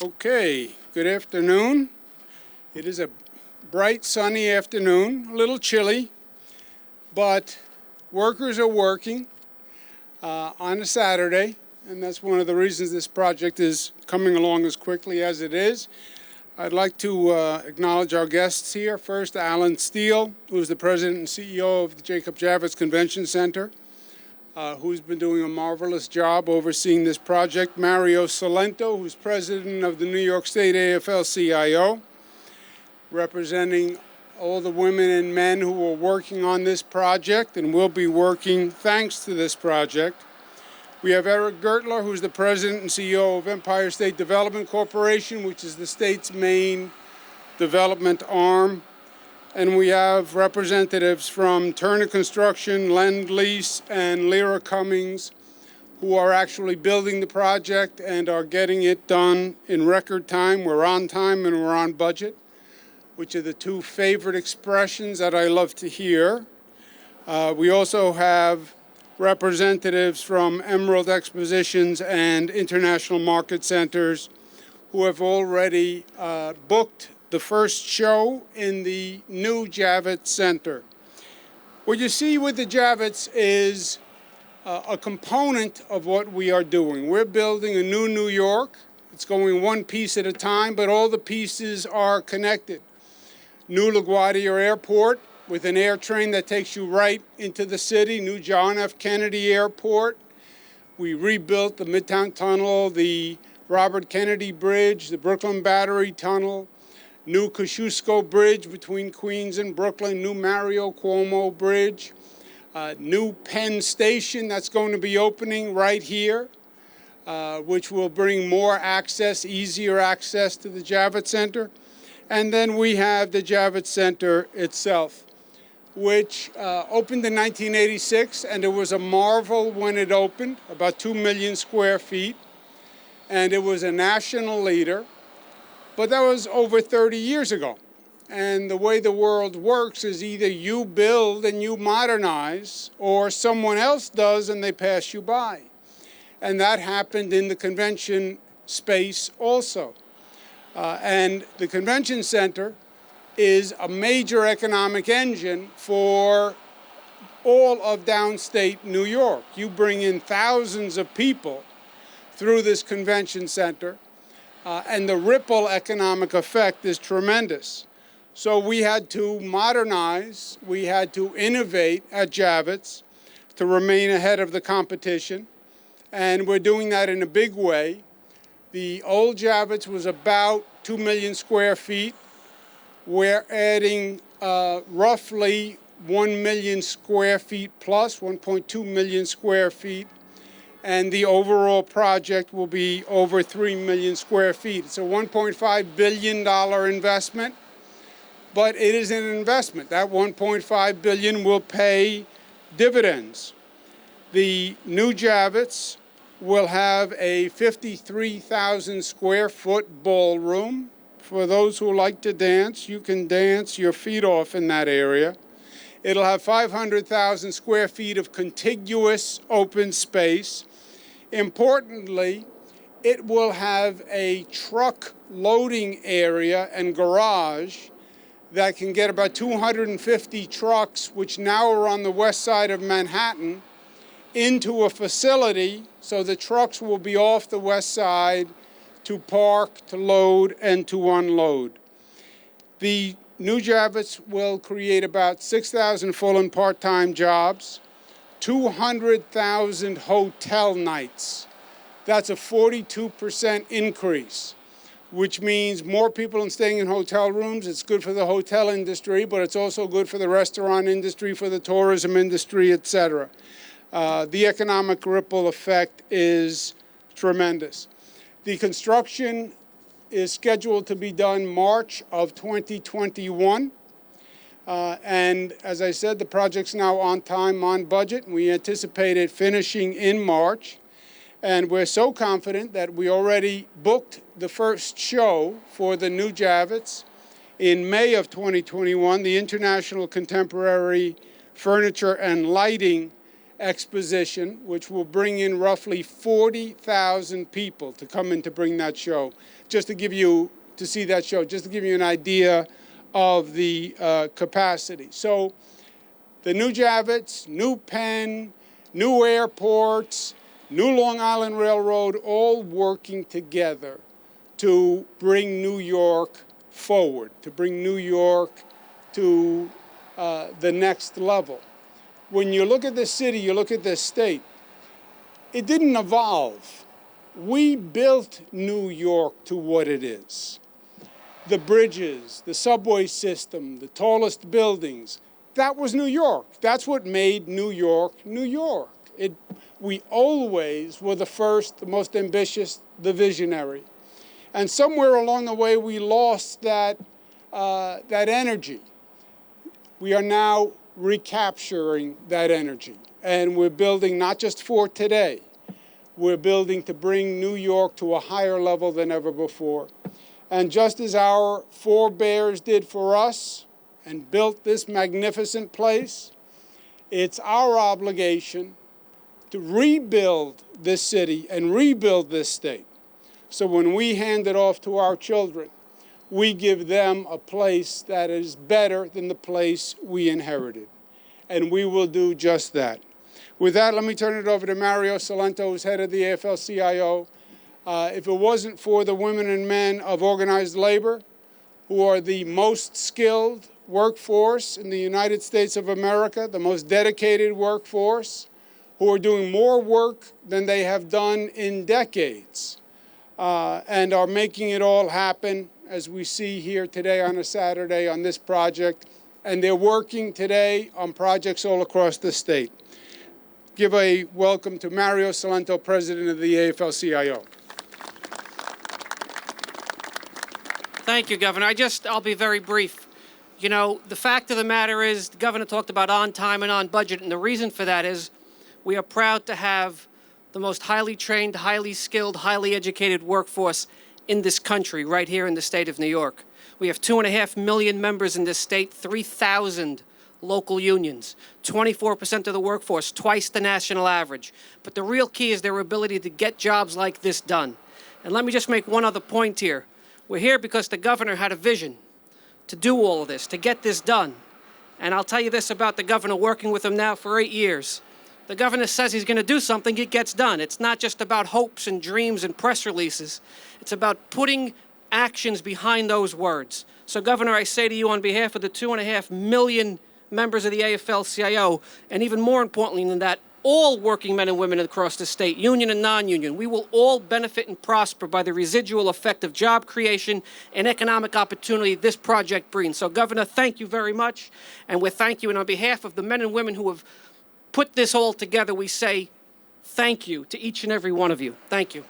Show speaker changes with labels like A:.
A: Okay, good afternoon. It is a bright, sunny afternoon, a little chilly, but workers are working on a Saturday, and that's one of the reasons this project is coming along as quickly as it is. I'd like to acknowledge our guests here. First, Alan Steele, who's the president and CEO of the Jacob Javits Convention Center, who's been doing a marvelous job overseeing this project. Mario Salento, who's president of the New York State AFL-CIO, representing all the women and men who are working on this project and will be working thanks to this project. We have Eric Gertler, who's the president and CEO of Empire State Development Corporation, which is the state's main development arm. And we have representatives from Turner Construction, Lend Lease, and Lyra Cummings, who are actually building the project and are getting it done in record time. We're on time and we're on budget, which are the two favorite expressions that I love to hear. We also have representatives from Emerald Expositions and International Market Centers who have already booked the first show in the new Javits Center. What you see with the Javits is a component of what we are doing. We're building a new New York. It's going one piece at a time, but all the pieces are connected. New LaGuardia Airport with an air train that takes you right into the city. New John F. Kennedy Airport. We rebuilt the Midtown Tunnel, the Robert Kennedy Bridge, the Brooklyn Battery Tunnel, new Kosciuszko Bridge between Queens and Brooklyn, new Mario Cuomo Bridge, new Penn Station that's going to be opening right here, which will bring more access, easier access to the Javits Center. And then we have the Javits Center itself, which opened in 1986, and it was a marvel when it opened, about 2 million square feet, and it was a national leader. But that was over 30 years ago. And the way the world works is either you build and you modernize, or someone else does and they pass you by. And that happened in the convention space also. And the convention center is a major economic engine for all of downstate New York. You bring in thousands of people through this convention center. And the ripple economic effect is tremendous. So we had to modernize, we had to innovate at Javits to remain ahead of the competition, and we're doing that in a big way. The old Javits was about 2 million square feet. We're adding roughly 1 million square feet plus, 1.2 million square feet. And the overall project will be over 3 million square feet. It's a $1.5 billion investment, but it is an investment. That $1.5 billion will pay dividends. The new Javits will have a 53,000 square foot ballroom. For those who like to dance, you can dance your feet off in that area. It'll have 500,000 square feet of contiguous open space. Importantly, it will have a truck loading area and garage that can get about 250 trucks, which now are on the west side of Manhattan, into a facility so the trucks will be off the west side to park, to load, and to unload. The new Javits will create about 6,000 full and part-time jobs, 200,000 hotel nights. That's a 42% increase, which means more people are staying in hotel rooms. It's good for the hotel industry, but it's also good for the restaurant industry, for the tourism industry, et cetera. The economic ripple effect is tremendous. The construction is scheduled to be done March of 2021. And as I said, the project's now on time, on budget. We anticipate it finishing in March. And we're so confident that we already booked the first show for the new Javits in May of 2021, the International Contemporary Furniture and Lighting exposition, which will bring in roughly 40,000 people to come in to bring that show. Just to give you, to see that show, just to give you an idea of the capacity. So the new Javits, new Penn, new airports, new Long Island Railroad, all working together to bring New York forward, to bring New York to the next level. When you look at the city, you look at the state, it didn't evolve. We built New York to what it is. The bridges, the subway system, the tallest buildings, that was New York. That's what made New York, New York. We always were the first, the most ambitious, the visionary. And somewhere along the way, we lost that energy. We are now recapturing that energy. And we're building not just for today. We're building to bring New York to a higher level than ever before. And just as our forebears did for us and built this magnificent place, it's our obligation to rebuild this city and rebuild this state. So when we hand it off to our children, we give them a place that is better than the place we inherited. And we will do just that. With that, let me turn it over to Mario Salento, who's head of the AFL-CIO. If it wasn't for the women and men of organized labor, who are the most skilled workforce in the United States of America, the most dedicated workforce, who are doing more work than they have done in decades, and are making it all happen, as we see here today on a Saturday on this project. And they're working today on projects all across the state. Give a welcome to Mario Salento, president of the AFL-CIO.
B: Thank you, Governor. I'll be very brief. You know, the fact of the matter is the governor talked about on time and on budget, and the reason for that is we are proud to have the most highly trained, highly skilled, highly educated workforce in this country, right here in the state of New York. We have 2.5 million members in this state, 3,000 local unions, 24% of the workforce, twice the national average. But the real key is their ability to get jobs like this done. And let me just make one other point here. We're here because the governor had a vision to do all of this, to get this done. And I'll tell you this about the governor, working with him now for 8 years. The governor says he's going to do something, it gets done. It's not just about hopes and dreams and press releases. It's about putting actions behind those words. So, Governor, I say to you on behalf of the 2.5 million members of the AFL-CIO, and even more importantly than that, all working men and women across the state, union and non-union, we will all benefit and prosper by the residual effect of job creation and economic opportunity this project brings. So, Governor, thank you very much, and we thank you. And on behalf of the men and women who have put this all together, we say thank you to each and every one of you. Thank you.